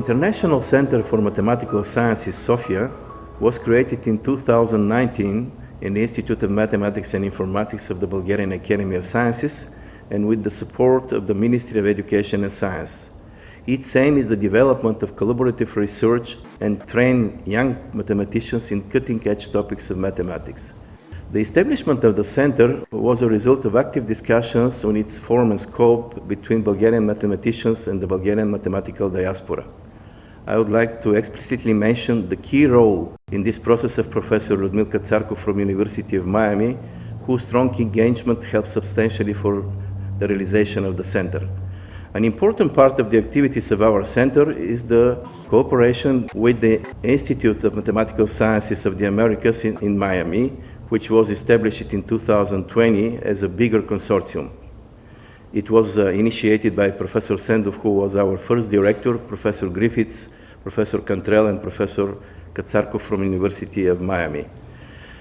International Center for Mathematical Sciences, Sofia, was created in 2019 in the Institute of Mathematics and Informatics of the Bulgarian Academy of Sciences and with the support of the Ministry of Education and Science. Its aim is the development of collaborative research and train young mathematicians in cutting-edge topics of mathematics. The establishment of the center was a result of active discussions on its form and scope between Bulgarian mathematicians and the Bulgarian mathematical diaspora. I would like to explicitly mention the key role in this process of Professor Ludmil Katsarkov from University of Miami, whose strong engagement helped substantially for the realization of the center. An important part of the activities of our center is the cooperation with the Institute of Mathematical Sciences of the Americas in Miami, which was established in 2020 as a bigger consortium. It was initiated by Professor Sendov, who was our first director, Professor Griffiths, Professor Cantrell, and Professor Katsarkov from University of Miami.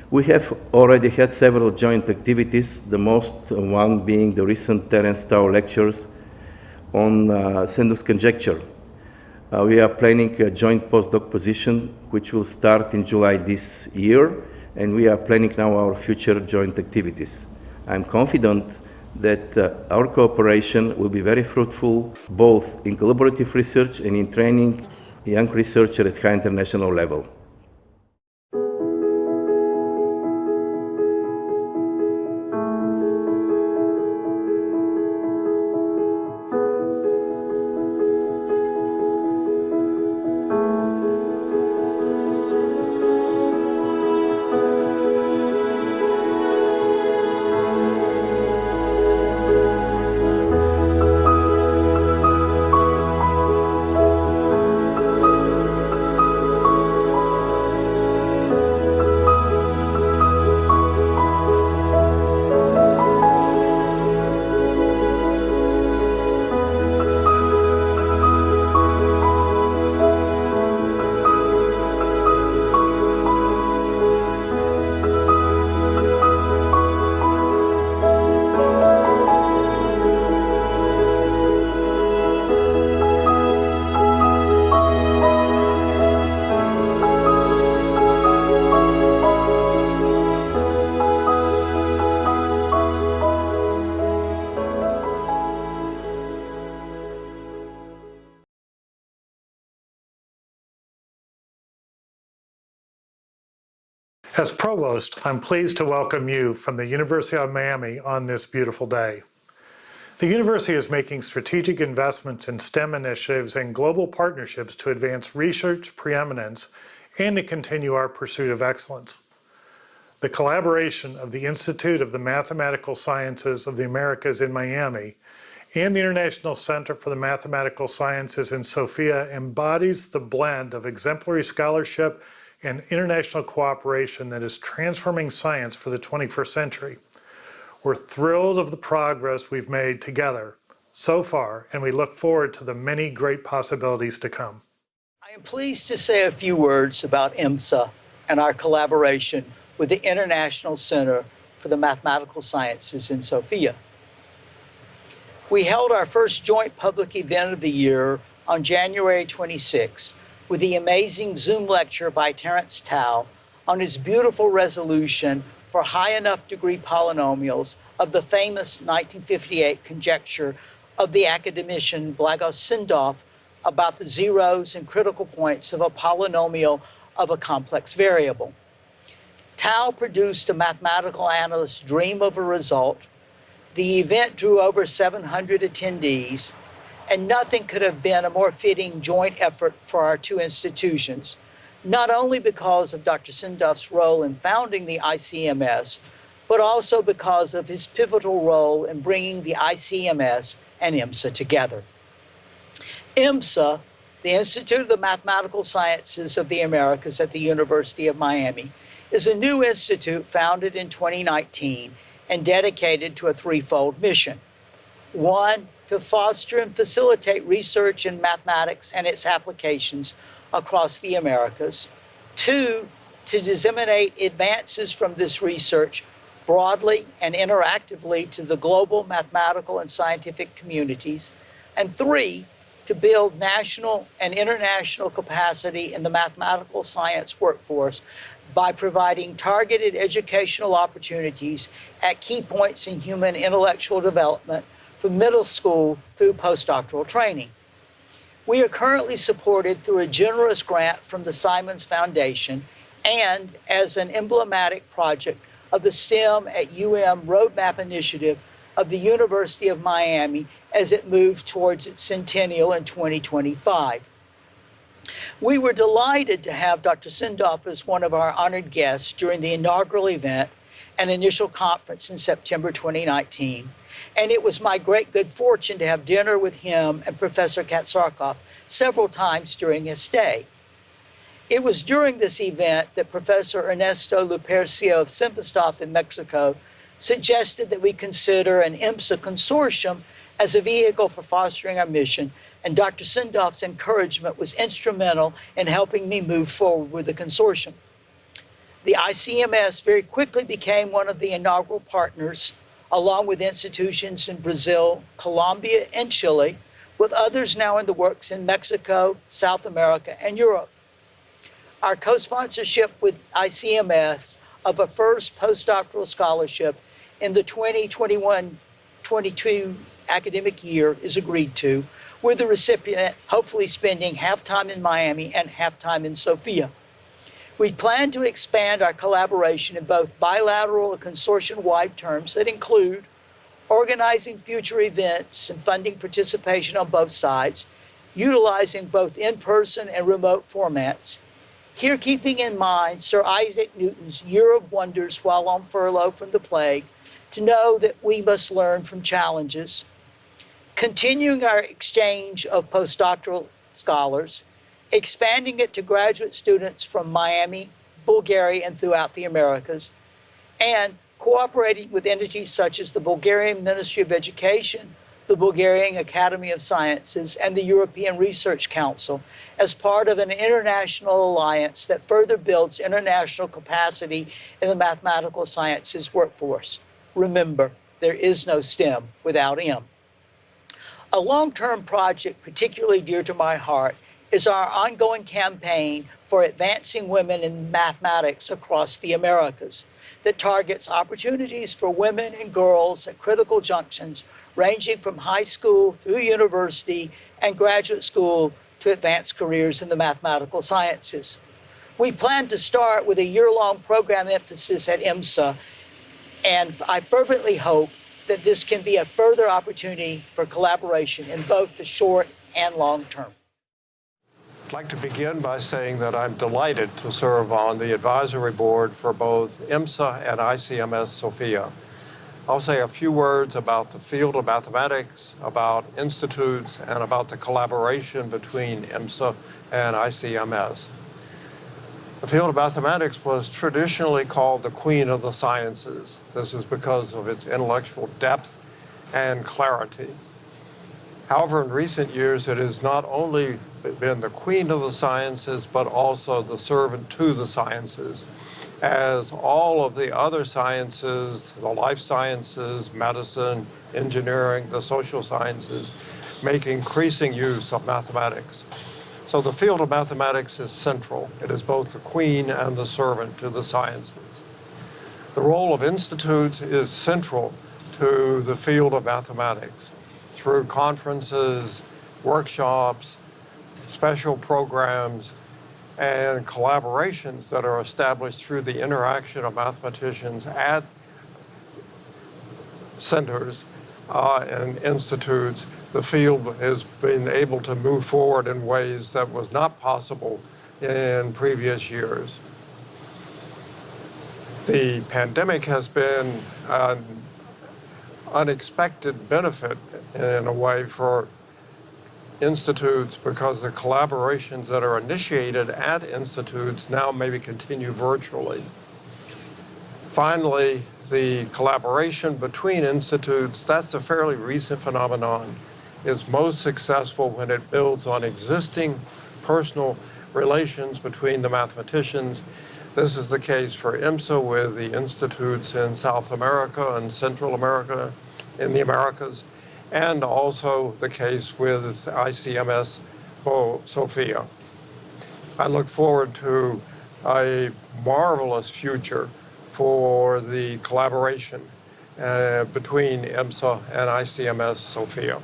We have already had several joint activities, the most one being the recent Terence Tao lectures on Sendov's conjecture. We are planning a joint postdoc position, which will start in July this year, and we are planning now our future joint activities. I'm confident that our cooperation will be very fruitful, both in collaborative research and in training young researchers at high international level. As Provost, I'm pleased to welcome you from the University of Miami on this beautiful day. The university is making strategic investments in STEM initiatives and global partnerships to advance research preeminence and to continue our pursuit of excellence. The collaboration of the Institute of the Mathematical Sciences of the Americas in Miami and the International Center for the Mathematical Sciences in Sofia embodies the blend of exemplary scholarship and international cooperation that is transforming science for the 21st century. We're thrilled of the progress we've made together so far, and we look forward to the many great possibilities to come. I am pleased to say a few words about IMSA and our collaboration with the International Center for the Mathematical Sciences in Sofia. We held our first joint public event of the year on January 26 with the amazing Zoom lecture by Terence Tao on his beautiful resolution for high enough degree polynomials of the famous 1958 conjecture of the academician Blagos Sindov about the zeros and critical points of a polynomial of a complex variable. Tao produced a mathematical analyst's dream of a result. The event drew over 700 attendees, and nothing could have been a more fitting joint effort for our two institutions, not only because of Dr. Sindov's role in founding the ICMS, but also because of his pivotal role in bringing the ICMS and IMSA together. IMSA, the Institute of the Mathematical Sciences of the Americas at the University of Miami, is a new institute founded in 2019 and dedicated to a threefold mission. One, to foster and facilitate research in mathematics and its applications across the Americas. Two, to disseminate advances from this research broadly and interactively to the global mathematical and scientific communities. And three, to build national and international capacity in the mathematical science workforce by providing targeted educational opportunities at key points in human intellectual development from middle school through postdoctoral training. We are currently supported through a generous grant from the Simons Foundation and as an emblematic project of the STEM at UM Roadmap Initiative of the University of Miami as it moves towards its centennial in 2025. We were delighted to have Dr. Sindoff as one of our honored guests during the inaugural event and initial conference in September 2019, and it was my great good fortune to have dinner with him and Professor Katsarkov several times during his stay. It was during this event that Professor Ernesto Lupercio of Sinfestov in Mexico suggested that we consider an IMSA consortium as a vehicle for fostering our mission, and Dr. Sindoff's encouragement was instrumental in helping me move forward with the consortium. The ICMS very quickly became one of the inaugural partners, along with institutions in Brazil, Colombia, and Chile, with others now in the works in Mexico, South America, and Europe. Our co-sponsorship with ICMS of a first postdoctoral scholarship in the 2021-22 academic year is agreed to, with the recipient hopefully spending half time in Miami and half time in Sofia. We plan to expand our collaboration in both bilateral and consortium-wide terms that include organizing future events and funding participation on both sides, utilizing both in-person and remote formats, here keeping in mind Sir Isaac Newton's Year of Wonders while on furlough from the plague, to know that we must learn from challenges, continuing our exchange of postdoctoral scholars, expanding it to graduate students from Miami, Bulgaria, and throughout the Americas, and cooperating with entities such as the Bulgarian Ministry of Education, the Bulgarian Academy of Sciences, and the European Research Council as part of an international alliance that further builds international capacity in the mathematical sciences workforce. Remember, there is no STEM without M. A long-term project particularly dear to my heart is our ongoing campaign for advancing women in mathematics across the Americas that targets opportunities for women and girls at critical junctions ranging from high school through university and graduate school to advanced careers in the mathematical sciences. We plan to start with a year-long program emphasis at IMSA, and I fervently hope that this can be a further opportunity for collaboration in both the short and long term. I'd like to begin by saying that I'm delighted to serve on the advisory board for both IMSA and ICMS-Sofia. I'll say a few words about the field of mathematics, about institutes, and about the collaboration between IMSA and ICMS. The field of mathematics was traditionally called the queen of the sciences. This is because of its intellectual depth and clarity. However, in recent years, it has not only been the queen of the sciences, but also the servant to the sciences, as all of the other sciences, the life sciences, medicine, engineering, the social sciences, make increasing use of mathematics. So the field of mathematics is central. It is both the queen and the servant to the sciences. The role of institutes is central to the field of mathematics through conferences, workshops, special programs, and collaborations that are established through the interaction of mathematicians at centers and institutes. The field has been able to move forward in ways that was not possible in previous years. The pandemic has been an unexpected benefit in a way for institutes because the collaborations that are initiated at institutes now maybe continue virtually. Finally, the collaboration between institutes, that's a fairly recent phenomenon, is most successful when it builds on existing personal relations between the mathematicians. This is the case for IMSA with the institutes in South America and Central America, in the Americas, and also the case with ICMS-Sofia. I look forward to a marvelous future for the collaboration between IMSA and ICMS-Sofia.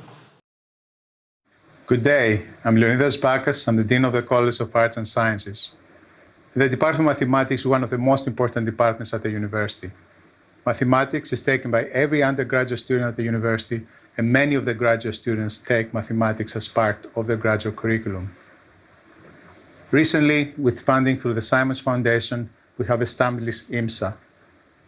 Good day. I'm Leonidas Bakas. I'm the Dean of the College of Arts and Sciences. The Department of Mathematics is one of the most important departments at the university. Mathematics is taken by every undergraduate student at the university, and many of the graduate students take mathematics as part of their graduate curriculum. Recently, with funding through the Simons Foundation, we have established IMSA.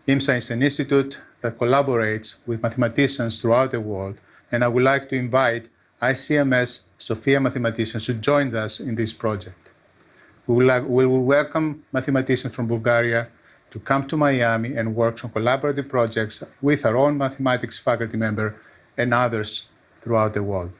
IMSA is an institute that collaborates with mathematicians throughout the world, and I would like to invite ICMS-Sofia mathematicians to join us in this project. We will welcome mathematicians from Bulgaria to come to Miami and work on collaborative projects with our own mathematics faculty member and others throughout the world.